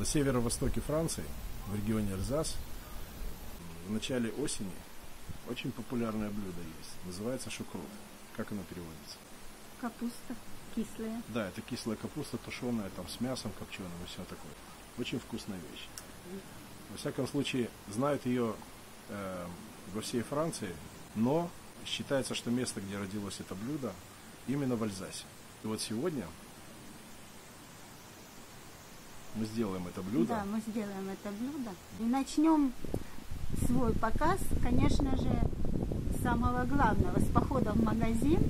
На северо-востоке Франции, в регионе Эльзас, в начале осени очень популярное блюдо есть. Называется шукрут. Как оно переводится? Капуста кислая. Да, это кислая капуста, тушеная, там, с мясом копченым и все такое. Очень вкусная вещь. Во всяком случае, знают ее во всей Франции, но считается, что место, где родилось это блюдо, именно в Эльзасе. И вот сегодня мы сделаем это блюдо. Да, мы сделаем это блюдо. И начнем свой показ, конечно же, с самого главного, с похода в магазин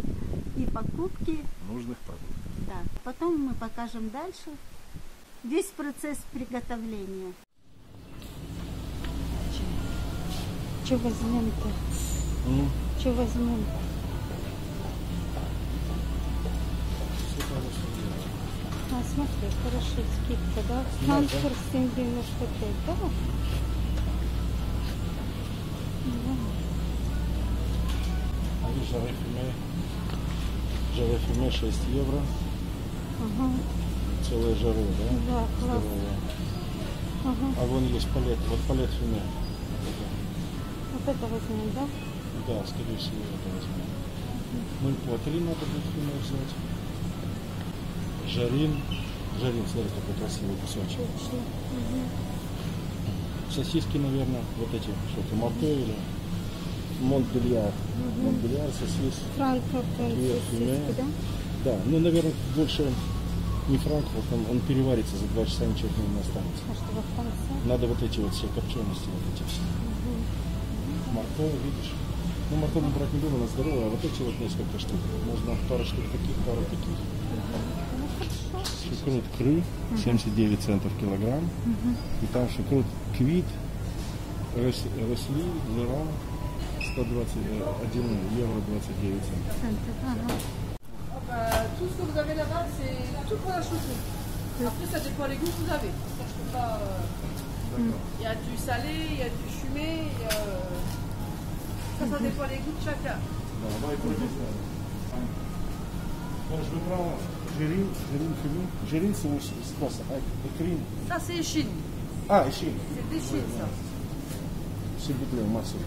и покупки нужных продуктов. Да. Потом мы покажем дальше весь процесс приготовления. Что возьмем-то? Что возьмем-то? А, смотри, хорошая скидка, да? Франкфурт 7,95, да? Жаре фюме 6 евро. Ага. Целые жары, да? Да, классно. Ага. А вон есть палет, вот палет фюме. Вот это возьмем, да? Да, скорее всего, это возьмем. Ну и потри надо будет фюме взять. Жарин, смотри, какой красивый кусочек. Сосиски, наверное, вот эти, что-то марто или Монтбельяр. Монтбельяр, сосиски. Франкфурт, сосиски, да? Да, ну, наверное, больше не Франкфурт, он переварится за 2 часа, ничего не останется. А что во Франции? Надо вот эти вот все копчености, вот эти все. Марто, видишь? Ну, марто мы брать не будем, она здоровая, а вот эти вот несколько штук. Можно пару штук таких, пару таких. Шукрут кры, 79 центов килограмм. И там шукрут квит, росли, жира, 121 евро 29 центов. Tout ce que vous avez là-bas, c'est tout pour la choucroute. Après, ça dépend des goûts que vous avez. Ça, je peux pas. Il y a du salé, il y a du fumé. Ça dépend des goûts de chacun. Je vais prendre Gérine, fumé. Gérine, c'est quoi ça? Ça, c'est Chine. Ah, Chine. C'est des Chines, ça. S'il vous plaît, moi, c'est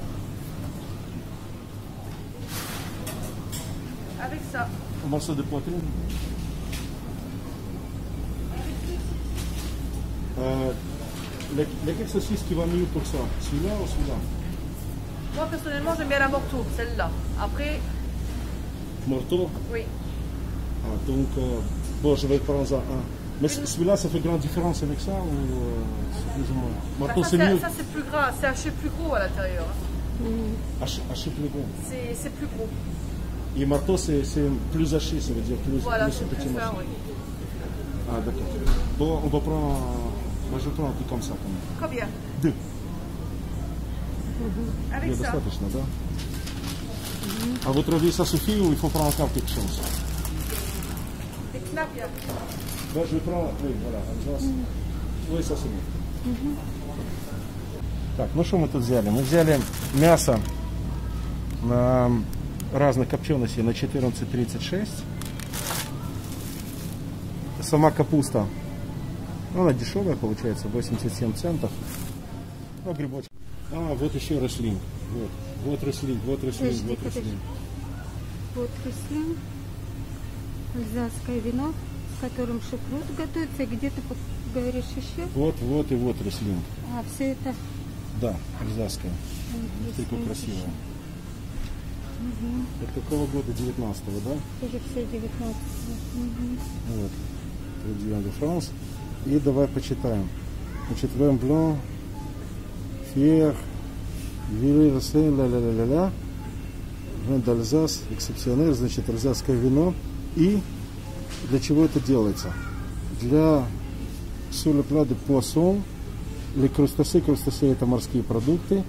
Avec ça. un morceau de poitrine. Lesquelles saucisses qui vont mieux pour ça? Celui-là ou celui-là? Moi, personnellement, j'aime bien la morteau, celle-là. Après. Morteau? Oui. Ah, donc, bon, je vais prendre ça un. Mais celui-là, ça fait grande différence avec ça ou c'est plus ou moins? Morteau, c'est mieux? Ça, c'est plus gras, c'est haché plus gros à l'intérieur. Haché plus gros? C'est plus gros. Et marteau, c'est plus haché, ça veut dire plus, voilà, plus c'est petit plus morceau. fin, oui. Ah, d'accord. Bon, on va prendre. Moi, je prends un peu comme ça. Combien? 2. Avec Il y a ça. достаточно, да? À votre avis, ça suffit ou il faut prendre encore quelque chose? Des knapja. Ben, je vais prendre. Oui, voilà. Oui, ça c'est bon. Так, ну что мы тут взяли? Мы взяли мясо на разных копченостей на 14,36. Сама капуста, она дешевая получается, 87 центов. Ну, грибочек. А, вот еще рослин. Вот рослин, вот рослин, вот рослин. Вот рослин. Эльзасское вино, с которым шукрут готовится. И где ты говоришь еще? Вот и вот рослин. А, все это? Да, эльзасское. Такое красивое. Это какого года? 19-го, да? Тоже все 19. Вот. Трудиан де Франс. И давай почитаем. Значит, Вен Блон, Фьер, Вилли Рассейн, ля-ля-ля-ля-ля. Вен d'Alsace, эксепционер, значит, эльзасское вино. И для чего это делается? Для sur le plat de poisson, les crustacés это морские продукты,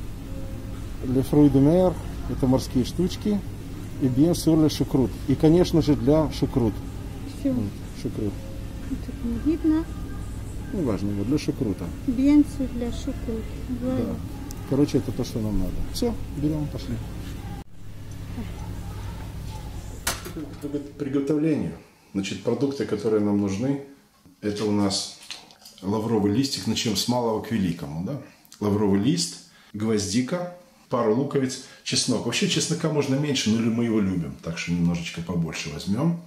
les fruits de mer это морские штучки, и bien sûr le choucroute. И, конечно же, для шукрут. Все. Шукрут. Тут не видно. Ну, важно, вот для шукрута. Бенцу для шукрут. Да. Короче, это то, что нам надо. Все, берем, пошли. Приготовление. Значит, продукты, которые нам нужны, это у нас лавровый листик. Начнем с малого к великому. Да? Лавровый лист, гвоздика, пару луковиц, чеснок. Вообще чеснока можно меньше, но мы его любим. Так что немножечко побольше возьмем.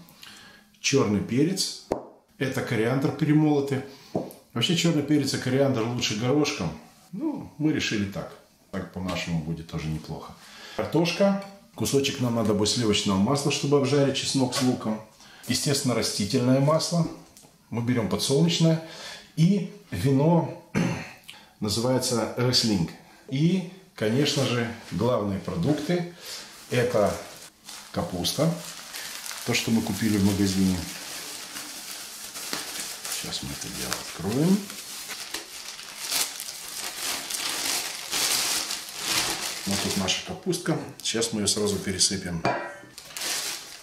Черный перец. Это кориандр перемолотый. Вообще черный перец и кориандр лучше горошком. Ну, мы решили так. Так по-нашему будет тоже неплохо. Картошка. Кусочек нам надо будет сливочного масла, чтобы обжарить чеснок с луком. Естественно, растительное масло. Мы берем подсолнечное. И вино называется Рислинг. И, конечно же, главные продукты. Это капуста. То, что мы купили в магазине. Сейчас мы это дело откроем. Вот тут наша капустка. Сейчас мы ее сразу пересыпем.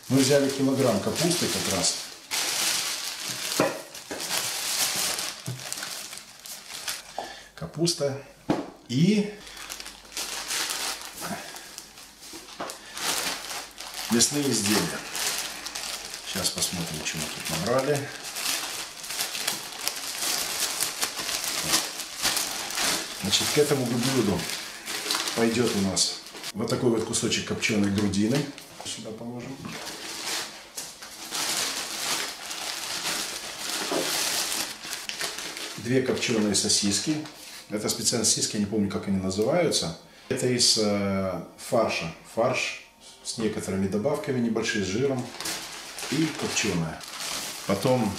Мы взяли килограмм капусты как раз. Капуста и мясные изделия. Сейчас посмотрим, что мы тут набрали. Значит, к этому блюду пойдет у нас вот такой вот кусочек копченой грудины. Сюда положим. Две копченые сосиски. Это специальные сосиски, я не помню, как они называются. Это из фарша. Фарш с некоторыми добавками, небольшим жиром. И копченая. Потом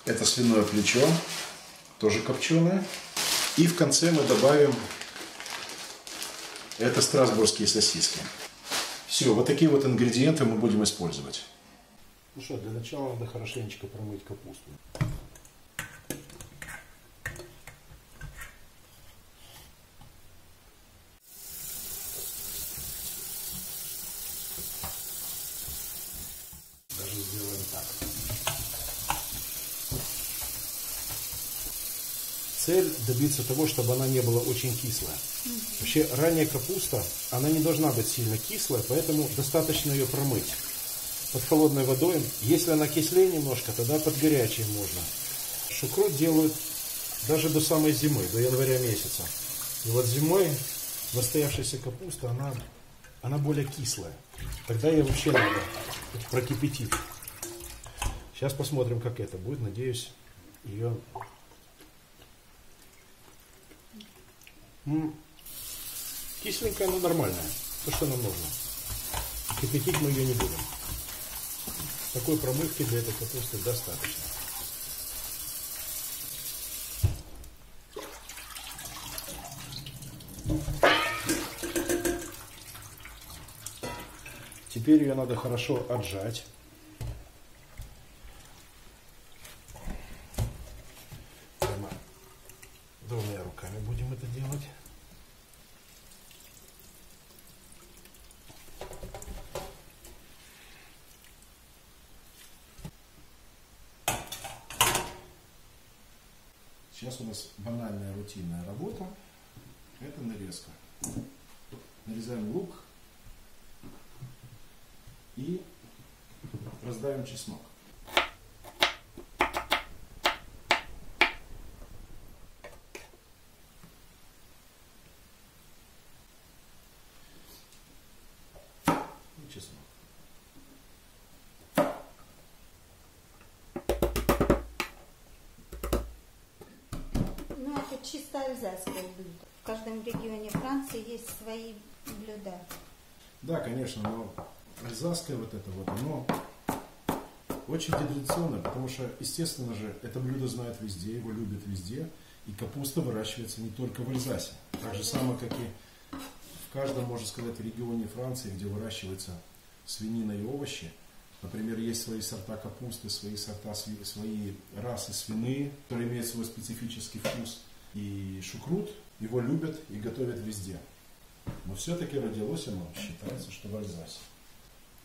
это свиное плечо. Тоже копченое. И в конце мы добавим это страсбургские сосиски. Все, вот такие вот ингредиенты мы будем использовать. Ну что, для начала надо хорошенечко промыть капусту. Даже сделаем так. Цель добиться того, чтобы она не была очень кислая. Вообще ранняя капуста, она не должна быть сильно кислая, поэтому достаточно ее промыть под холодной водой. Если она кислее немножко, тогда под горячей можно. Шукрут делают даже до самой зимы, до января месяца. И вот зимой настоявшаяся капуста, она более кислая. Тогда ее вообще надо прокипятить. Сейчас посмотрим, как это будет. Надеюсь, ее... Кисленькая, но нормальная. То, что нам нужно. Кипятить мы ее не будем. Такой промывки для этой капусты достаточно. Теперь ее надо хорошо отжать. Прямо двумя руками будем это делать. Сейчас у нас банальная рутинная работа. Это нарезка. Нарезаем лук и раздаем чеснок. И чеснок. Ну, это чисто альзасское блюдо. В каждом регионе Франции есть свои блюда. Да, конечно, но альзасское вот это вот, оно очень традиционное, потому что, естественно же, это блюдо знают везде, его любят везде, и капуста выращивается не только в Альзасе. Так же самое, как и в каждом, можно сказать, регионе Франции, где выращивается свинина и овощи. Например, есть свои сорта капусты, свои сорта, свои расы свиные, которые имеют свой специфический вкус. И шукрут его любят и готовят везде. Но все-таки родилось оно, считается, что в Альзасе.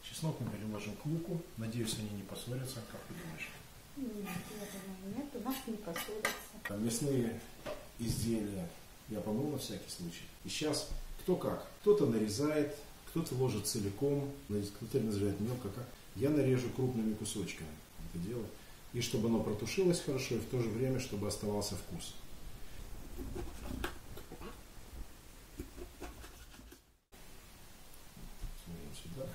Чеснок мы переложим к луку. Надеюсь, они не поссорятся. Как ты думаешь? Нет, у нас не поссорятся. Мясные изделия я помыл на всякий случай. И сейчас кто как. Кто-то нарезает, кто-то ложит целиком, кто-то нарезает мелко. Как. Я нарежу крупными кусочками это дело. И чтобы оно протушилось хорошо, и в то же время, чтобы оставался вкус. Смотрим сюда.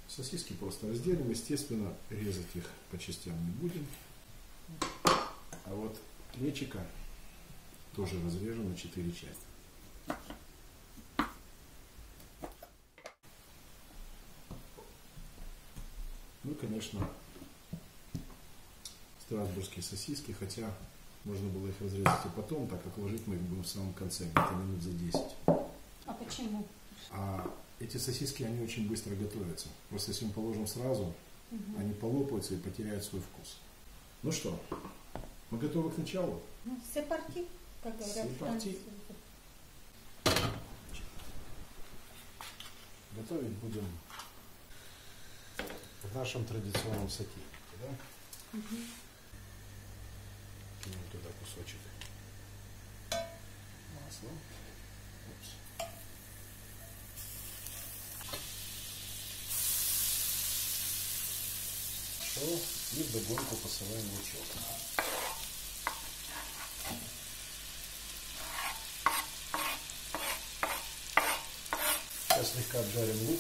Сосиски просто разделим. Естественно, резать их по частям не будем. А вот плечика тоже разрежем на 4 части. Ну и, конечно, страсбургские сосиски, хотя можно было их разрезать и потом, так как ложить мы их будем в самом конце, где-то минут за 10. А почему? А эти сосиски, они очень быстро готовятся. Просто если мы положим сразу, они полопаются и потеряют свой вкус. Ну что, мы готовы к началу? Ну, c'est parti, как говорят C'est французы. Готовить будем в нашем традиционном сотейнике, да? Кинем туда кусочек масла. Упс. Хорошо. И вдогонку посылаем лучок. Сейчас слегка обжарим лук,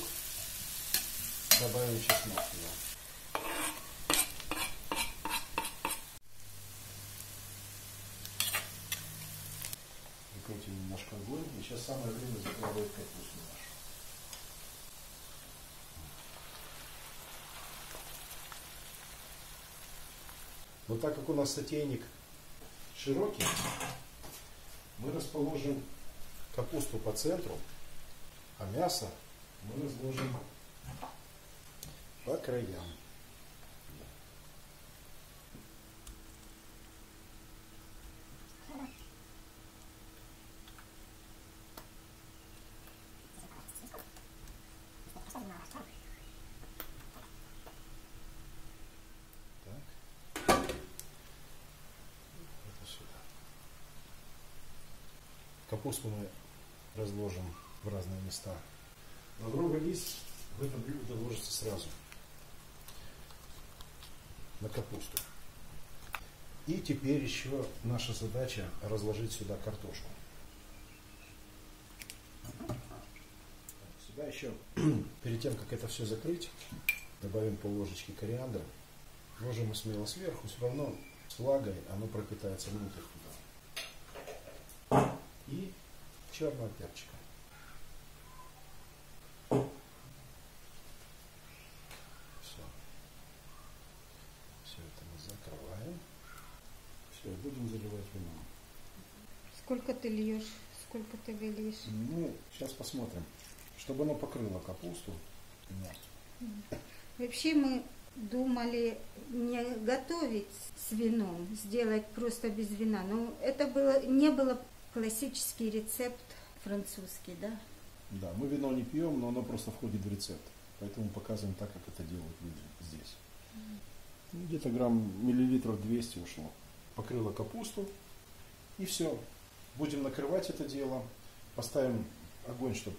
добавим чеснок туда. Прикрутим немножко огонь. И сейчас самое время закладывать капусту нашу. Вот так как у нас сотейник широкий, мы расположим капусту по центру, а мясо мы разложим по краям. Так. Это сюда. Капусту мы разложим в разные места. Лавровый лист в это блюдо ложится сразу на капусту. И теперь еще наша задача разложить сюда картошку. Сюда еще, перед тем как это все закрыть, добавим пол-ложечки кориандра. Ложим мы смело сверху, все равно с влагой оно пропитается внутрь туда. И черного перчика. Все это мы закрываем. Все, будем заливать вином. Сколько ты льешь, сколько ты выльешь? Ну, сейчас посмотрим. Чтобы оно покрыло капусту. Вообще мы думали не готовить с вином, сделать просто без вина. Но это не было классический рецепт французский, да? Да, мы вино не пьем, но оно просто входит в рецепт. Поэтому показываем так, как это делают люди здесь. Где-то миллилитров 200 ушло. Покрыла капусту. И все. Будем накрывать это дело. Поставим огонь, чтобы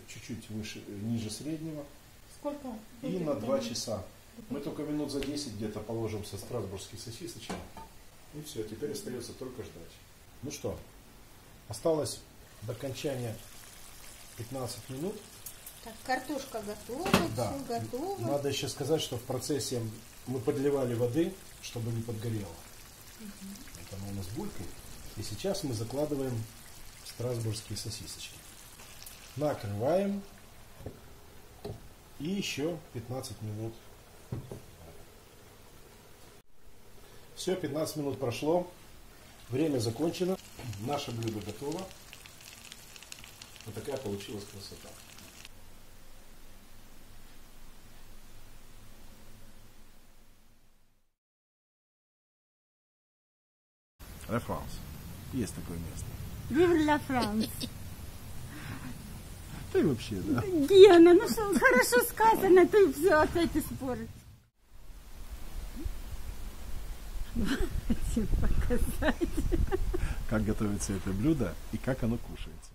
чуть-чуть выше, ниже среднего. Сколько? И на 2 часа. Мы только минут за 10 где-то положим со страсбургских сосисочек. И все, теперь остается только ждать. Ну что, осталось до окончания 15 минут. Так, картошка готова, Да. все готово. Надо еще сказать, что в процессе мы подливали воды, чтобы не подгорело. Вот она у нас булькает. И сейчас мы закладываем страсбургские сосисочки. Накрываем. И еще 15 минут. Все, 15 минут прошло. Время закончено. Наше блюдо готово. Вот такая получилась красота. Ла Франс. Есть такое место. Vive la France. Ты вообще, да? Гена, ну что, хорошо сказано, ты все опять испортил. Хотим показать. Как готовится это блюдо и как оно кушается.